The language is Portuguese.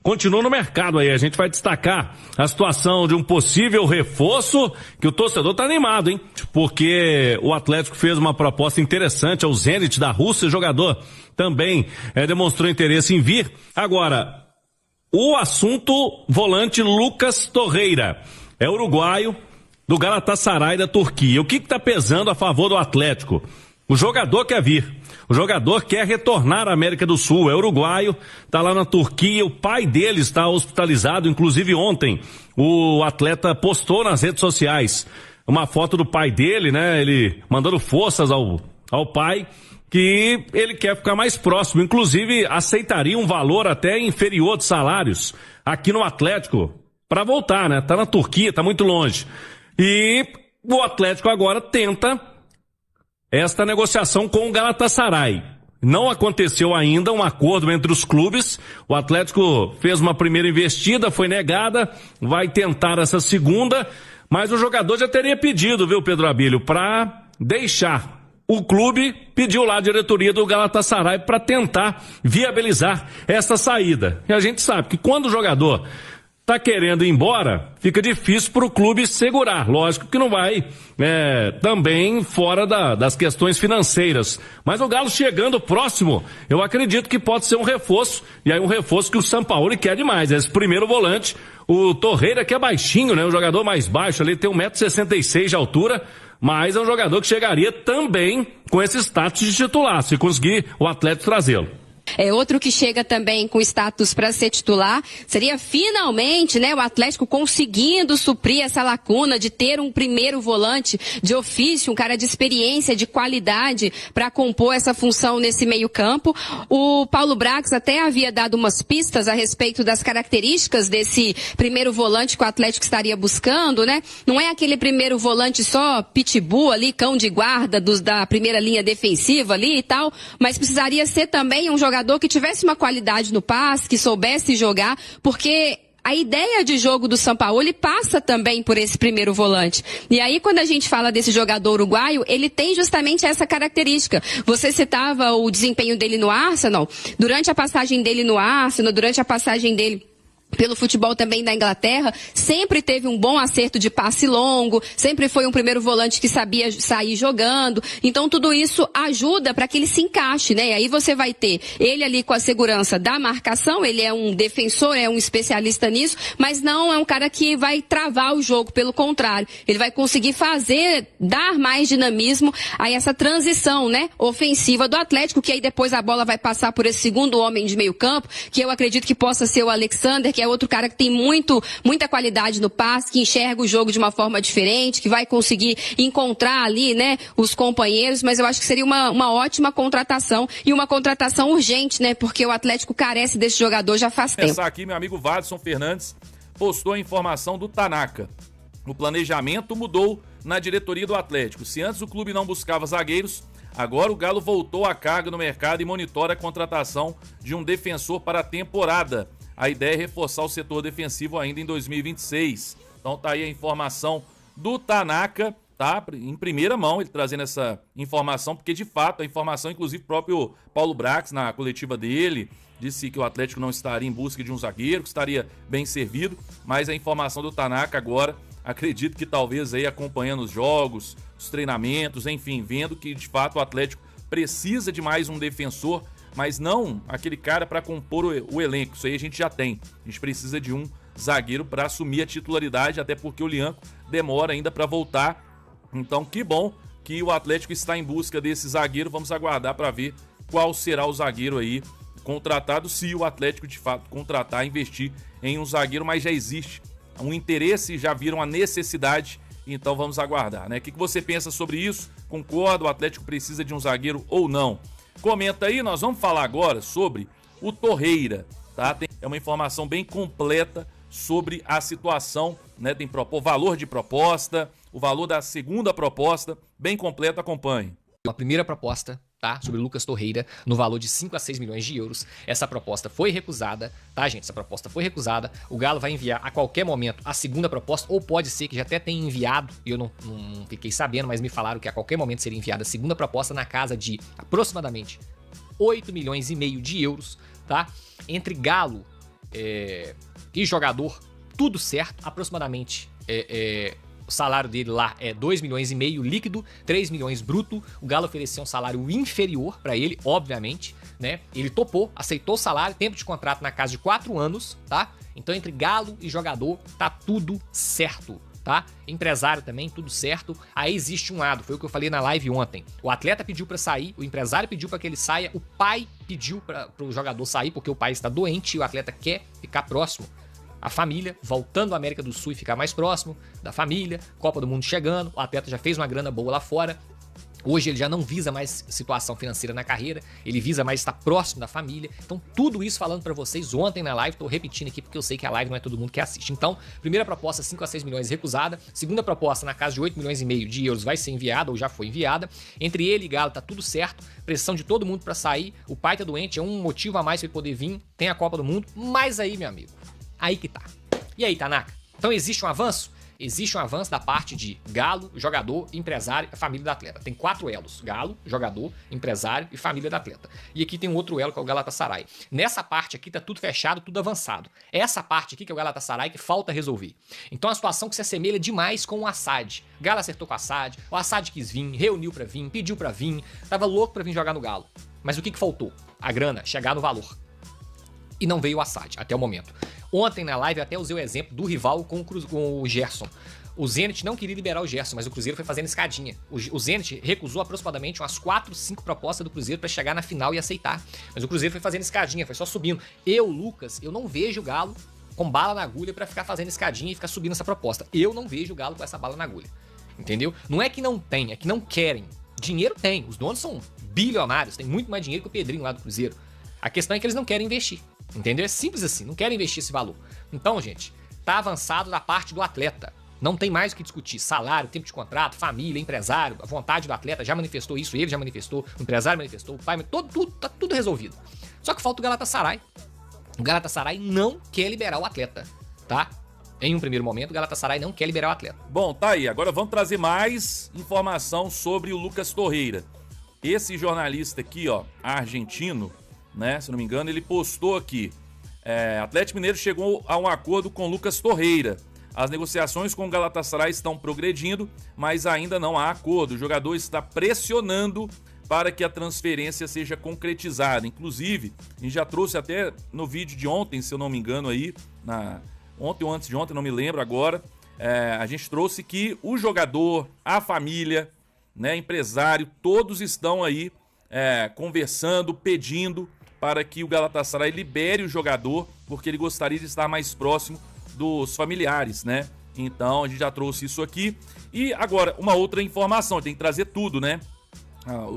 continua no mercado aí. A gente vai destacar a situação de um possível reforço, que o torcedor tá animado, hein? Porque o Atlético fez uma proposta interessante ao Zenit da Rússia, o jogador também demonstrou interesse em vir. Agora, o assunto volante Lucas Torreira, é uruguaio, do Galatasaray da Turquia. O que tá pesando a favor do Atlético? O jogador quer vir. O jogador quer retornar à América do Sul. É uruguaio, tá lá na Turquia. O pai dele está hospitalizado. Inclusive ontem o atleta postou nas redes sociais uma foto do pai dele, né? Ele mandando forças ao pai, que ele quer ficar mais próximo. Inclusive aceitaria um valor até inferior de salários aqui no Atlético para voltar, né? Tá na Turquia, tá muito longe. E o Atlético agora tenta esta negociação com o Galatasaray. Não aconteceu ainda um acordo entre os clubes. O Atlético fez uma primeira investida, foi negada, vai tentar essa segunda, mas o jogador já teria pedido, viu, Pedro Abílio, para deixar. O clube pediu lá a diretoria do Galatasaray para tentar viabilizar essa saída. E a gente sabe que quando o jogador tá querendo ir embora, fica difícil para o clube segurar. Lógico que não vai também fora das questões financeiras. Mas o Galo chegando próximo, eu acredito que pode ser um reforço. E aí um reforço que o Sampaoli quer demais. Esse primeiro volante, o Torreira, que é baixinho, né? Um jogador mais baixo ali, tem 1,66 m de altura. Mas é um jogador que chegaria também com esse status de titular, se conseguir o Atlético trazê-lo. Outro que chega também com status para ser titular seria finalmente, né, o Atlético conseguindo suprir essa lacuna de ter um primeiro volante de ofício, um cara de experiência, de qualidade para compor essa função nesse meio campo. O Paulo Brax até havia dado umas pistas a respeito das características desse primeiro volante que o Atlético estaria buscando, né? Não é aquele primeiro volante só pitbull ali, cão de guarda da primeira linha defensiva ali e tal, mas precisaria ser também um jogador que tivesse uma qualidade no passe, que soubesse jogar, porque a ideia de jogo do Sampaoli passa também por esse primeiro volante. E aí, quando a gente fala desse jogador uruguaio, ele tem justamente essa característica. Você citava o desempenho dele no Arsenal. Durante a passagem dele no Arsenal, durante a passagem dele pelo futebol também da Inglaterra, sempre teve um bom acerto de passe longo, sempre foi um primeiro volante que sabia sair jogando. Então tudo isso ajuda para que ele se encaixe, né? E aí você vai ter ele ali com a segurança da marcação, ele é um defensor, é um especialista nisso, mas não é um cara que vai travar o jogo, pelo contrário. Ele vai conseguir dar mais dinamismo a essa transição, né, ofensiva do Atlético, que aí depois a bola vai passar por esse segundo homem de meio campo, que eu acredito que possa ser o Alexander, que é outro cara que tem muita qualidade no passe, que enxerga o jogo de uma forma diferente, que vai conseguir encontrar ali, né, os companheiros, mas eu acho que seria uma ótima contratação e uma contratação urgente, né, porque o Atlético carece desse jogador já faz tempo. Pensar aqui, meu amigo Vadson Fernandes postou a informação do Tanaka. O planejamento mudou na diretoria do Atlético. Se antes o clube não buscava zagueiros, agora o Galo voltou à carga no mercado e monitora a contratação de um defensor para a temporada. A ideia é reforçar o setor defensivo ainda em 2026. Então tá aí a informação do Tanaka, tá? Em primeira mão ele trazendo essa informação, porque de fato a informação, inclusive o próprio Paulo Brax na coletiva dele, disse que o Atlético não estaria em busca de um zagueiro, que estaria bem servido, mas a informação do Tanaka agora, acredito que talvez aí acompanhando os jogos, os treinamentos, enfim, vendo que de fato o Atlético precisa de mais um defensor, mas não aquele cara para compor o elenco. Isso aí a gente já tem. A gente precisa de um zagueiro para assumir a titularidade, até porque o Lianco demora ainda para voltar. Então, que bom que o Atlético está em busca desse zagueiro. Vamos aguardar para ver qual será o zagueiro aí contratado, se o Atlético de fato contratar, investir em um zagueiro, mas já existe um interesse, já viram a necessidade, então vamos aguardar, né? O que você pensa sobre isso? Concorda? O Atlético precisa de um zagueiro ou não? Comenta aí, nós vamos falar agora sobre o Torreira, tá? É uma informação bem completa sobre a situação, né? Tem o valor de proposta, o valor da segunda proposta, bem completo, acompanhe. A primeira proposta, tá? Sobre o Lucas Torreira, no valor de 5 a 6 milhões de euros. Essa proposta foi recusada, tá, gente? Essa proposta foi recusada. O Galo vai enviar a qualquer momento a segunda proposta, ou pode ser que já até tenha enviado, e eu não fiquei sabendo, mas me falaram que a qualquer momento seria enviada a segunda proposta na casa de aproximadamente 8 milhões e meio de euros, tá? Entre Galo e jogador, tudo certo, aproximadamente o salário dele lá é 2,5 milhões líquido, 3 milhões bruto. O Galo ofereceu um salário inferior pra ele, obviamente, né? Ele topou, aceitou o salário, tempo de contrato na casa de 4 anos, tá? Então entre Galo e jogador tá tudo certo, tá? Empresário também, tudo certo. Aí existe um lado, foi o que eu falei na live ontem. O atleta pediu pra sair, o empresário pediu pra que ele saia, o pai pediu pro jogador sair porque o pai está doente e o atleta quer ficar próximo. A família, voltando à América do Sul e ficar mais próximo da família, Copa do Mundo chegando, o atleta já fez uma grana boa lá fora. Hoje ele já não visa mais situação financeira na carreira, ele visa mais estar próximo da família. Então tudo isso falando pra vocês ontem na live, tô repetindo aqui porque eu sei que a live não é todo mundo que assiste. Então, primeira proposta 5 a 6 milhões recusada, segunda proposta na casa de 8,5 milhões de euros vai ser enviada ou já foi enviada. Entre ele e Galo tá tudo certo, pressão de todo mundo pra sair, o pai tá doente, é um motivo a mais pra ele poder vir, tem a Copa do Mundo, mas aí, meu amigo, aí que tá. E aí, Tanaka? Então existe um avanço? Existe um avanço da parte de Galo, jogador, empresário e família do atleta. Tem 4 elos: Galo, jogador, empresário e família do atleta. E aqui tem um outro elo que é o Galatasaray. Nessa parte aqui tá tudo fechado, tudo avançado. Essa parte aqui que é o Galatasaray que falta resolver. Então a situação que se assemelha demais com o Assad. Galo acertou com o Assad quis vir, reuniu pra vir, pediu pra vir, tava louco pra vir jogar no Galo. Mas o que faltou? A grana, chegar no valor. E não veio o Assad até o momento. Ontem na live eu até usei o exemplo do rival com o Gerson. O Zenit não queria liberar o Gerson, mas o Cruzeiro foi fazendo escadinha. O Zenit recusou aproximadamente umas 4, 5 propostas do Cruzeiro para chegar na final e aceitar. Mas o Cruzeiro foi fazendo escadinha, foi só subindo. Lucas, eu não vejo o Galo com bala na agulha para ficar fazendo escadinha e ficar subindo essa proposta. Eu não vejo o Galo com essa bala na agulha. Entendeu? Não é que não tem, é que não querem. Dinheiro tem, os donos são bilionários, tem muito mais dinheiro que o Pedrinho lá do Cruzeiro. A questão é que eles não querem investir. Entendeu? É simples assim, não querem investir esse valor. Então, gente, tá avançado da parte do atleta. Não tem mais o que discutir. Salário, tempo de contrato, família, empresário, a vontade do atleta já manifestou isso, ele já manifestou, o empresário manifestou, o pai, tá tudo resolvido. Só que falta o Galatasaray. O Galatasaray não quer liberar o atleta, tá? Em um primeiro momento, o Galatasaray não quer liberar o atleta. Bom, tá aí. Agora vamos trazer mais informação sobre o Lucas Torreira. Esse jornalista aqui, ó, argentino, né, se não me engano, ele postou aqui: Atlético Mineiro chegou a um acordo com Lucas Torreira. As negociações com o Galatasaray estão progredindo, mas ainda não há acordo. O jogador está pressionando para que a transferência seja concretizada. Inclusive, a gente já trouxe até no vídeo de ontem, se eu não me engano aí, ontem ou antes de ontem, não me lembro agora, a gente trouxe que o jogador, a família, né, empresário, todos estão aí conversando, pedindo para que o Galatasaray libere o jogador, porque ele gostaria de estar mais próximo dos familiares, né? Então a gente já trouxe isso aqui. E agora, uma outra informação, tem que trazer tudo, né?